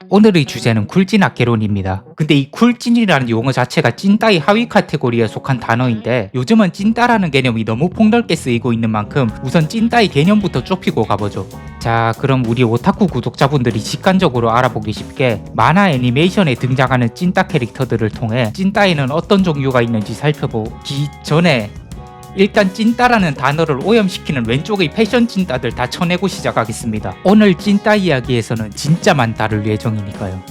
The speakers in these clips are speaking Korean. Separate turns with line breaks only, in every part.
오늘의 주제는 쿨찐 악개론입니다. 근데 이 쿨찐이라는 용어 자체가 찐 따위 하위 카테고리에 속한 단어인데 요즘은 찐따라는 개념이 너무 폭넓게 쓰이고 있는 만큼 우선 찐 따위 개념부터 좁히고 가보죠. 자, 그럼 우리 오타쿠 구독자분들이 직관적으로 알아보기 쉽게 만화 애니메이션에 등장하는 찐따 캐릭터들을 통해 찐 따위는 어떤 종류가 있는지 살펴보기 전에 일단 찐따라는 단어를 오염시키는 왼쪽의 패션 찐따들 다 쳐내고 시작하겠습니다. 오늘 찐따 이야기에서는 진짜만 다룰 예정이니까요.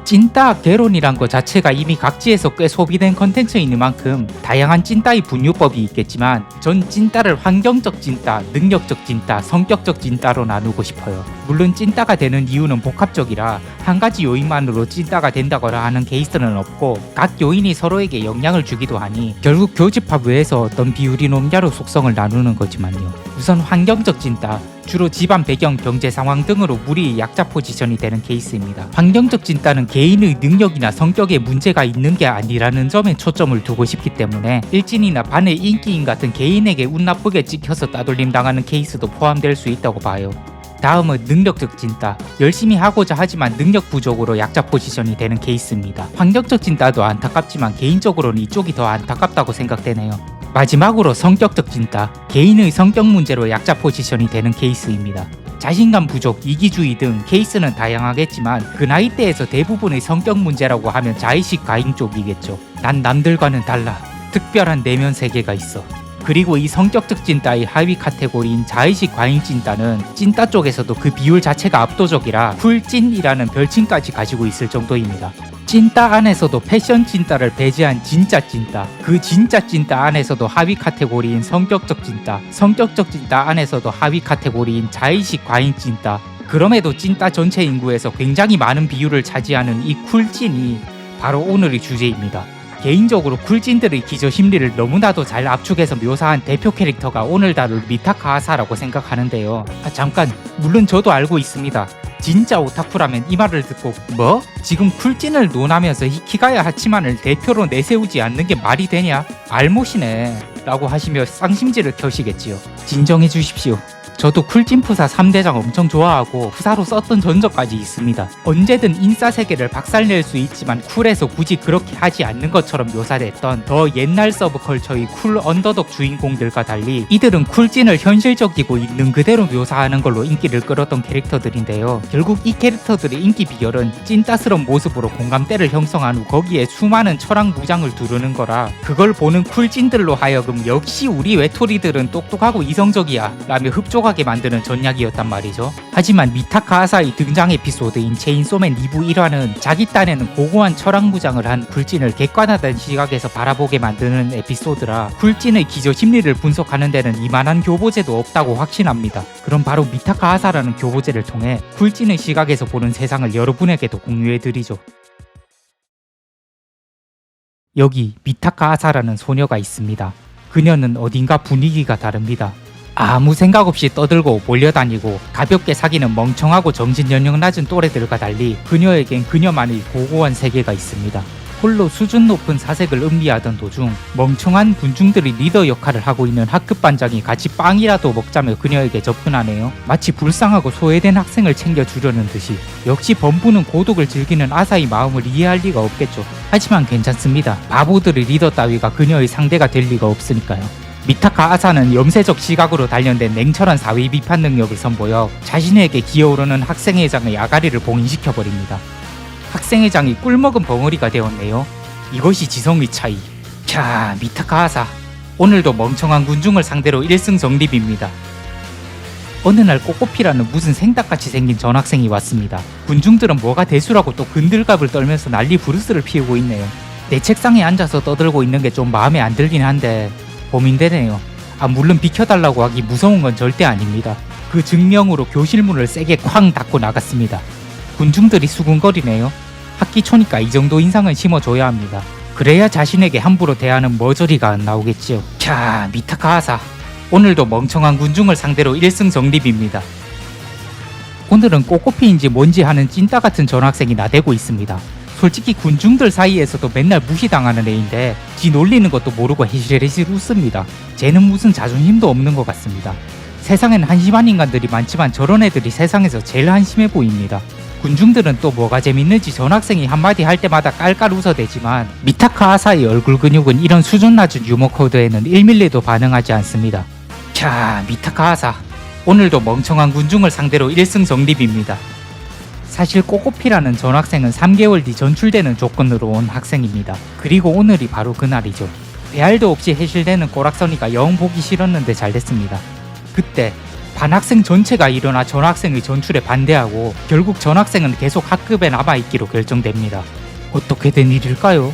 찐따 개론이란 것 자체가 이미 각지에서 꽤 소비된 컨텐츠인 만큼 다양한 찐따의 분류법이 있겠지만 전 찐따를 환경적 찐따, 능력적 찐따, 성격적 찐따로 나누고 싶어요. 물론 찐따가 되는 이유는 복합적이라 한 가지 요인만으로 찐따가 된다거나 하는 케이스는 없고 각 요인이 서로에게 영향을 주기도 하니 결국 교집합 외에서 어떤 비율이 높냐로 속성을 나누는 거지만요. 우선 환경적 찐따, 주로 집안 배경, 경제 상황 등으로 무리의 약자 포지션이 되는 케이스입니다. 환경적 찐따는 개인의 능력이나 성격에 문제가 있는 게 아니라는 점에 초점을 두고 싶기 때문에 일진이나 반의 인기인 같은 개인에게 운 나쁘게 찍혀서 따돌림 당하는 케이스도 포함될 수 있다고 봐요. 다음은 능력적 찐따, 열심히 하고자 하지만 능력 부족으로 약자 포지션이 되는 케이스입니다. 환경적 찐따도 안타깝지만 개인적으로는 이쪽이 더 안타깝다고 생각되네요. 마지막으로 성격적 찐따, 개인의 성격 문제로 약자 포지션이 되는 케이스입니다. 자신감 부족, 이기주의 등 케이스는 다양하겠지만 그 나이대에서 대부분의 성격 문제라고 하면 자의식 과잉 쪽이겠죠. 난 남들과는 달라, 특별한 내면 세계가 있어. 그리고 이 성격적 찐따의 하위 카테고리인 자의식 과잉 찐따는 찐따 쪽에서도 그 비율 자체가 압도적이라 쿨찐이라는 별칭까지 가지고 있을 정도입니다. 찐따 안에서도 패션 찐따를 배제한 진짜 찐따, 그 진짜 찐따 안에서도 하위 카테고리인 성격적 찐따, 성격적 찐따 안에서도 하위 카테고리인 자의식 과잉 찐따, 그럼에도 찐따 전체 인구에서 굉장히 많은 비율을 차지하는 이 쿨찐이 바로 오늘의 주제입니다. 개인적으로 쿨찐들의 기저 심리를 너무나도 잘 압축해서 묘사한 대표 캐릭터가 오늘 다룰 미타카 아사라고 생각하는데요. 잠깐, 물론 저도 알고 있습니다. 진짜 오타쿠라면 이 말을 듣고 뭐? 지금 쿨찐을 논하면서 히키가야 하치만을 대표로 내세우지 않는 게 말이 되냐? 알못이네 라고 하시며 쌍심지를 켜시겠지요. 진정해 주십시오. 저도 쿨찐 푸사 3대장 엄청 좋아하고 푸사로 썼던 전적까지 있습니다. 언제든 인싸 세계를 박살낼 수 있지만 쿨에서 굳이 그렇게 하지 않는 것처럼 묘사됐던 더 옛날 서브컬처의 쿨 언더독 주인공들과 달리 이들은 쿨찐을 현실적이고 있는 그대로 묘사하는 걸로 인기를 끌었던 캐릭터들인데요. 결국 이 캐릭터들의 인기 비결은 찐따스러운 모습으로 공감대를 형성한 후 거기에 수많은 철학 무장을 두르는 거라 그걸 보는 쿨찐들로 하여금 역시 우리 외톨이들은 똑똑하고 이성적이야 라며 흡족하게 만드는 전략이었단 말이죠. 하지만 미타카 아사의 등장 에피소드인 체인소맨 2부 1화는 자기 딴에는 고고한 철학 무장을 한 쿨찐을 객관화된 시각에서 바라보게 만드는 에피소드라 쿨찐의 기저 심리를 분석하는 데는 이만한 교보제도 없다고 확신합니다. 그럼 바로 미타카 아사라는 교보제를 통해 쿨찐의 시각에서 보는 세상을 여러분에게도 공유해드리죠. 여기 미타카 아사라는 소녀가 있습니다. 그녀는 어딘가 분위기가 다릅니다. 아무 생각 없이 떠들고 몰려다니고 가볍게 사귀는 멍청하고 정신 연령 낮은 또래들과 달리 그녀에겐 그녀만의 고고한 세계가 있습니다. 홀로 수준 높은 사색을 음미하던 도중 멍청한 군중들이 리더 역할을 하고 있는 학급 반장이 같이 빵이라도 먹자며 그녀에게 접근하네요. 마치 불쌍하고 소외된 학생을 챙겨주려는 듯이. 역시 범부는 고독을 즐기는 아사의 마음을 이해할 리가 없겠죠. 하지만 괜찮습니다. 바보들의 리더 따위가 그녀의 상대가 될 리가 없으니까요. 미타카 아사는 염세적 시각으로 단련된 냉철한 사회 비판 능력을 선보여 자신에게 기어오르는 학생회장의 아가리를 봉인시켜버립니다. 학생회장이 꿀먹은 벙어리가 되었네요. 이것이 지성의 차이. 캬, 미타카 아사. 오늘도 멍청한 군중을 상대로 1승 정립입니다. 어느 날 꼬꼬피라는 무슨 생닭같이 생긴 전학생이 왔습니다. 군중들은 뭐가 대수라고 또 근들갑을 떨면서 난리 부르스를 피우고 있네요. 내 책상에 앉아서 떠들고 있는 게 좀 마음에 안 들긴 한데 고민되네요. 물론 비켜달라고 하기 무서운 건 절대 아닙니다. 그 증명으로 교실 문을 세게 쾅 닫고 나갔습니다. 군중들이 수군거리네요. 학기 초니까 이 정도 인상은 심어줘야 합니다. 그래야 자신에게 함부로 대하는 머저리가 안 나오겠지요. 캬, 미타카 아사. 오늘도 멍청한 군중을 상대로 1승 정립입니다. 오늘은 꼬꼬피인지 뭔지 하는 찐따 같은 전학생이 나대고 있습니다. 솔직히 군중들 사이에서도 맨날 무시당하는 애인데 지 놀리는 것도 모르고 해실해실 웃습니다. 쟤는 무슨 자존심도 없는 것 같습니다. 세상엔 한심한 인간들이 많지만 저런 애들이 세상에서 제일 한심해 보입니다. 군중들은 또 뭐가 재밌는지 전학생이 한마디 할 때마다 깔깔 웃어대지만 미타카 아사의 얼굴 근육은 이런 수준 낮은 유머 코드에는 1mm도 반응하지 않습니다. 캬, 미타카 아사 오늘도 멍청한 군중을 상대로 1승 정립입니다. 사실 꼬꼬피라는 전학생은 3개월 뒤 전출되는 조건으로 온 학생입니다. 그리고 오늘이 바로 그날이죠. 배알도 없이 해실되는 꼬락서니가 영 보기 싫었는데 잘됐습니다. 그때 반 학생 전체가 일어나 전학생의 전출에 반대하고 결국 전학생은 계속 학급에 남아있기로 결정됩니다. 어떻게 된 일일까요?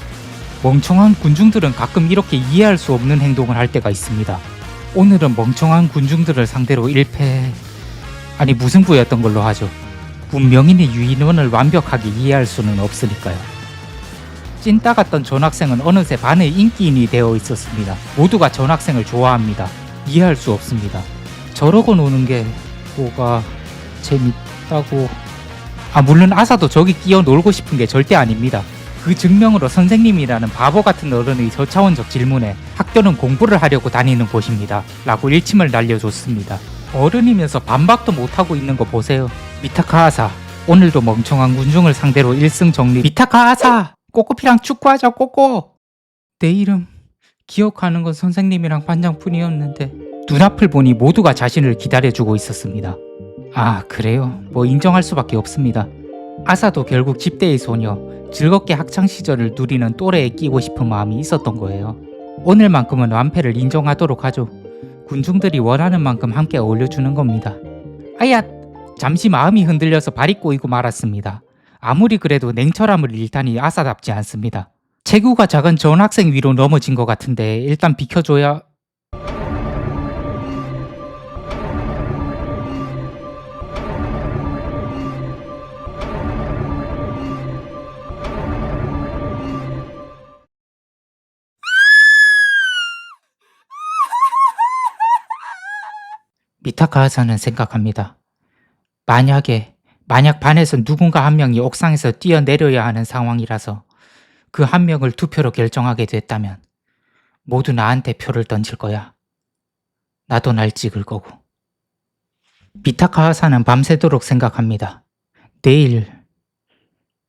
멍청한 군중들은 가끔 이렇게 이해할 수 없는 행동을 할 때가 있습니다. 오늘은 멍청한 군중들을 상대로 1패... 아니 무승부였던 걸로 하죠. 분명히 유인원을 완벽하게 이해할 수는 없으니까요. 찐따 같던 전학생은 어느새 반의 인기인이 되어 있었습니다. 모두가 전학생을 좋아합니다. 이해할 수 없습니다. 저러고 노는 게 뭐가 재밌다고... 물론 아사도 저기 끼어 놀고 싶은 게 절대 아닙니다. 그 증명으로 선생님이라는 바보 같은 어른의 저차원적 질문에 학교는 공부를 하려고 다니는 곳입니다 라고 일침을 날려줬습니다. 어른이면서 반박도 못하고 있는 거 보세요. 미타카 아사 오늘도 멍청한 군중을 상대로 1승 정리. 미타카 아사 꼬꼬피랑 축구하자 꼬꼬. 내 이름 기억하는 건 선생님이랑 반장뿐이었는데 눈앞을 보니 모두가 자신을 기다려주고 있었습니다. 아 그래요? 뭐 인정할 수밖에 없습니다. 아사도 결국 집대의 소녀 즐겁게 학창시절을 누리는 또래에 끼고 싶은 마음이 있었던 거예요. 오늘만큼은 완패를 인정하도록 하죠. 군중들이 원하는 만큼 함께 어울려주는 겁니다. 아야! 잠시 마음이 흔들려서 발이 꼬이고 말았습니다. 아무리 그래도 냉철함을 잃다니 아사답지 않습니다. 체구가 작은 전학생 위로 넘어진 것 같은데 일단 비켜줘야... 미타카 아사는 생각합니다. 만약 반에서 누군가 한 명이 옥상에서 뛰어내려야 하는 상황이라서 그 한 명을 투표로 결정하게 됐다면 모두 나한테 표를 던질 거야. 나도 날 찍을 거고. 미타카 아사는 밤새도록 생각합니다. 내일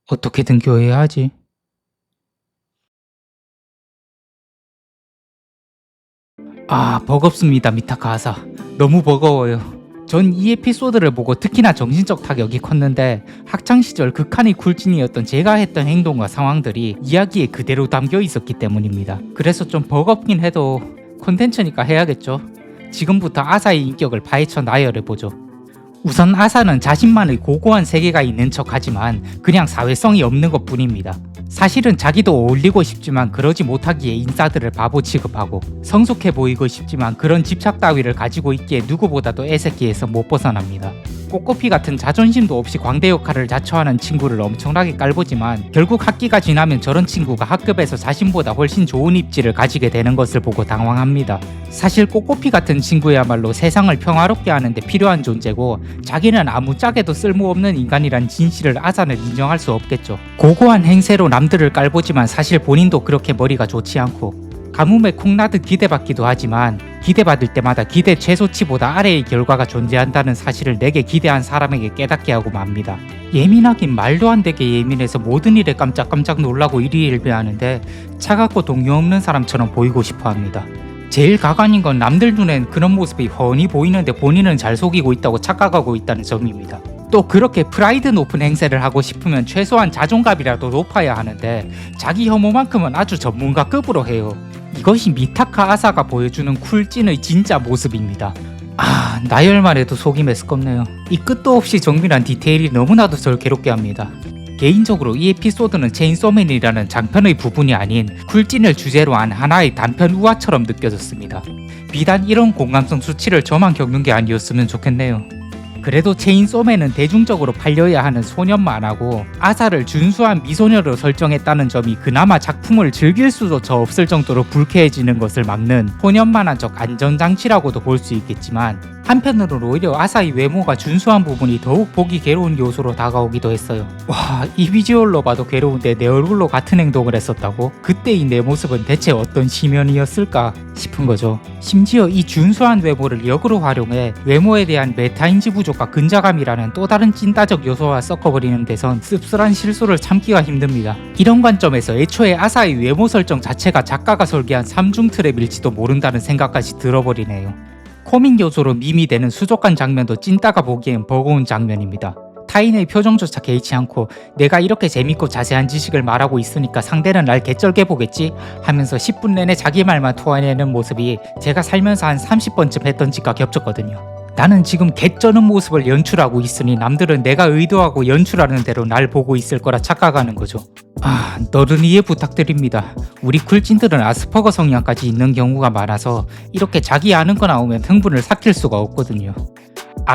어떻게든 교회에 하지. 버겁습니다 미타카 아사. 너무 버거워요. 전 이 에피소드를 보고 특히나 정신적 타격이 컸는데 학창시절 극한의 쿨진이었던 제가 했던 행동과 상황들이 이야기에 그대로 담겨 있었기 때문입니다. 그래서 좀 버겁긴 해도 콘텐츠니까 해야겠죠. 지금부터 아사의 인격을 파헤쳐 나열해보죠. 우선 아사는 자신만의 고고한 세계가 있는 척하지만 그냥 사회성이 없는 것뿐입니다. 사실은 자기도 어울리고 싶지만 그러지 못하기에 인싸들을 바보 취급하고 성숙해 보이고 싶지만 그런 집착 따위를 가지고 있기에 누구보다도 애새끼에서 못 벗어납니다. 꼬꼬피 같은 자존심도 없이 광대 역할을 자처하는 친구를 엄청나게 깔보지만 결국 학기가 지나면 저런 친구가 학급에서 자신보다 훨씬 좋은 입지를 가지게 되는 것을 보고 당황합니다. 사실 꼬꼬피 같은 친구야말로 세상을 평화롭게 하는데 필요한 존재고 자기는 아무짝에도 쓸모없는 인간이란 진실을 아사는 인정할 수 없겠죠. 고고한 행세로 남들을 깔보지만 사실 본인도 그렇게 머리가 좋지 않고 가뭄에 콩나듯 기대받기도 하지만 기대받을 때마다 기대 최소치보다 아래의 결과가 존재한다는 사실을 내게 기대한 사람에게 깨닫게 하고 맙니다. 예민하긴 말도 안 되게 예민해서 모든 일에 깜짝깜짝 놀라고 일희일비하는데 차갑고 동요 없는 사람처럼 보이고 싶어합니다. 제일 가관인 건 남들 눈엔 그런 모습이 훤히 보이는데 본인은 잘 속이고 있다고 착각하고 있다는 점입니다. 또 그렇게 프라이드 높은 행세를 하고 싶으면 최소한 자존감이라도 높아야 하는데 자기 혐오만큼은 아주 전문가급으로 해요. 이것이 미타카 아사가 보여주는 쿨찐의 진짜 모습입니다. 나열만 해도 속이 메스껍네요. 이 끝도 없이 정밀한 디테일이 너무나도 절 괴롭게 합니다. 개인적으로 이 에피소드는 체인소맨이라는 장편의 부분이 아닌 쿨찐을 주제로 한 하나의 단편 우화처럼 느껴졌습니다. 비단 이런 공감성 수치를 저만 겪는 게 아니었으면 좋겠네요. 그래도 체인소맨은 대중적으로 팔려야 하는 소년 만화고 아사를 준수한 미소녀로 설정했다는 점이 그나마 작품을 즐길 수조차 없을 정도로 불쾌해지는 것을 막는 소년 만화적 안전장치라고도 볼 수 있겠지만 한편으로는 오히려 아사히 외모가 준수한 부분이 더욱 보기 괴로운 요소로 다가오기도 했어요. 와, 이 비주얼로 봐도 괴로운데 내 얼굴로 같은 행동을 했었다고? 그때의 내 모습은 대체 어떤 심연이었을까 싶은 거죠. 심지어 이 준수한 외모를 역으로 활용해 외모에 대한 메타인지 부족과 근자감이라는 또 다른 찐따적 요소와 섞어버리는 데선 씁쓸한 실수를 참기가 힘듭니다. 이런 관점에서 애초에 아사히 외모 설정 자체가 작가가 설계한 삼중 트랩일지도 모른다는 생각까지 들어버리네요. 코믹 요소로 밈이 되는 수족관 장면도 찐따가 보기엔 버거운 장면입니다. 타인의 표정조차 개의치 않고 내가 이렇게 재밌고 자세한 지식을 말하고 있으니까 상대는 날 개쩔게 보겠지 하면서 10분 내내 자기 말만 토해내는 모습이 제가 살면서 한 30번쯤 했던 짓과 겹쳤거든요. 나는 지금 개쩌는 모습을 연출하고 있으니 남들은 내가 의도하고 연출하는 대로 날 보고 있을 거라 착각하는 거죠. 너른 이해 부탁드립니다. 우리 쿨찐들은 아스퍼거 성향까지 있는 경우가 많아서 이렇게 자기 아는 거 나오면 흥분을 삭힐 수가 없거든요.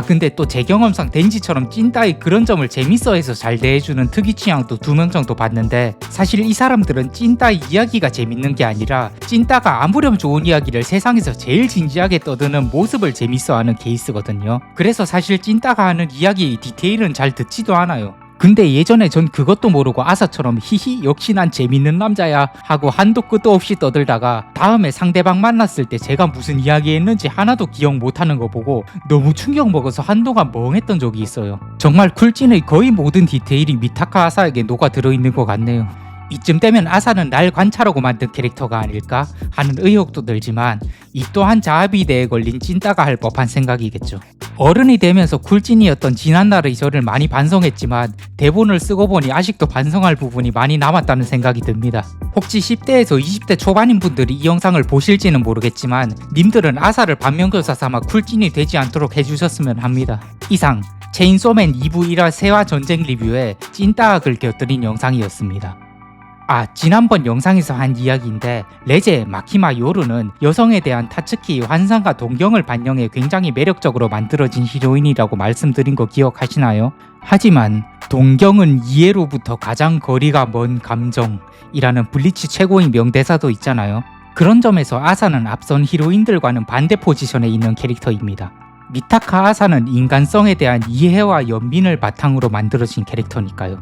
근데 또 제 경험상 덴지처럼 찐따의 그런 점을 재밌어해서 잘 대해주는 특이 취향도 2명 정도 봤는데, 사실 이 사람들은 찐따의 이야기가 재밌는 게 아니라 찐따가 아무렴 좋은 이야기를 세상에서 제일 진지하게 떠드는 모습을 재밌어하는 케이스거든요. 그래서 사실 찐따가 하는 이야기의 디테일은 잘 듣지도 않아요. 근데 예전에 전 그것도 모르고 아사처럼 히히 역시 난 재밌는 남자야 하고 한도 끝도 없이 떠들다가 다음에 상대방 만났을 때 제가 무슨 이야기 했는지 하나도 기억 못하는 거 보고 너무 충격 먹어서 한동안 멍했던 적이 있어요. 정말 쿨찐의 거의 모든 디테일이 미타카 아사에게 녹아 들어있는 것 같네요. 이쯤 되면 아사는 날 관찰하고 만든 캐릭터가 아닐까 하는 의혹도 들지만 이 또한 자아비대에 걸린 찐따가 할 법한 생각이겠죠. 어른이 되면서 쿨찐이었던 지난날의 저를 많이 반성했지만 대본을 쓰고 보니 아직도 반성할 부분이 많이 남았다는 생각이 듭니다. 혹시 10대에서 20대 초반인 분들이 이 영상을 보실지는 모르겠지만 님들은 아사를 반면교사 삼아 쿨찐이 되지 않도록 해주셨으면 합니다. 이상 체인소맨 2부 1화 세화 전쟁 리뷰에 찐따학을 곁들인 영상이었습니다. 지난번 영상에서 한 이야기인데 레제 마키마 요루는 여성에 대한 타츠키 환상과 동경을 반영해 굉장히 매력적으로 만들어진 히로인이라고 말씀드린 거 기억하시나요? 하지만 동경은 이해로부터 가장 거리가 먼 감정이라는 블리치 최고의 명대사도 있잖아요. 그런 점에서 아사는 앞선 히로인들과는 반대 포지션에 있는 캐릭터입니다. 미타카 아사는 인간성에 대한 이해와 연민을 바탕으로 만들어진 캐릭터니까요.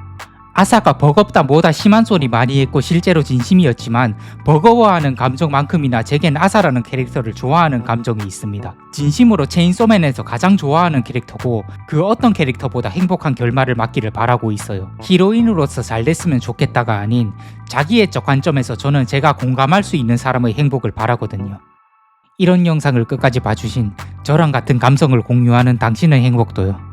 아사가 버겁다 뭐다 심한 소리 많이 했고 실제로 진심이었지만 버거워하는 감정만큼이나 제겐 아사라는 캐릭터를 좋아하는 감정이 있습니다. 진심으로 체인소맨에서 가장 좋아하는 캐릭터고 그 어떤 캐릭터보다 행복한 결말을 맞기를 바라고 있어요. 히로인으로서 잘 됐으면 좋겠다가 아닌 자기애적 관점에서 저는 제가 공감할 수 있는 사람의 행복을 바라거든요. 이런 영상을 끝까지 봐주신 저랑 같은 감성을 공유하는 당신의 행복도요.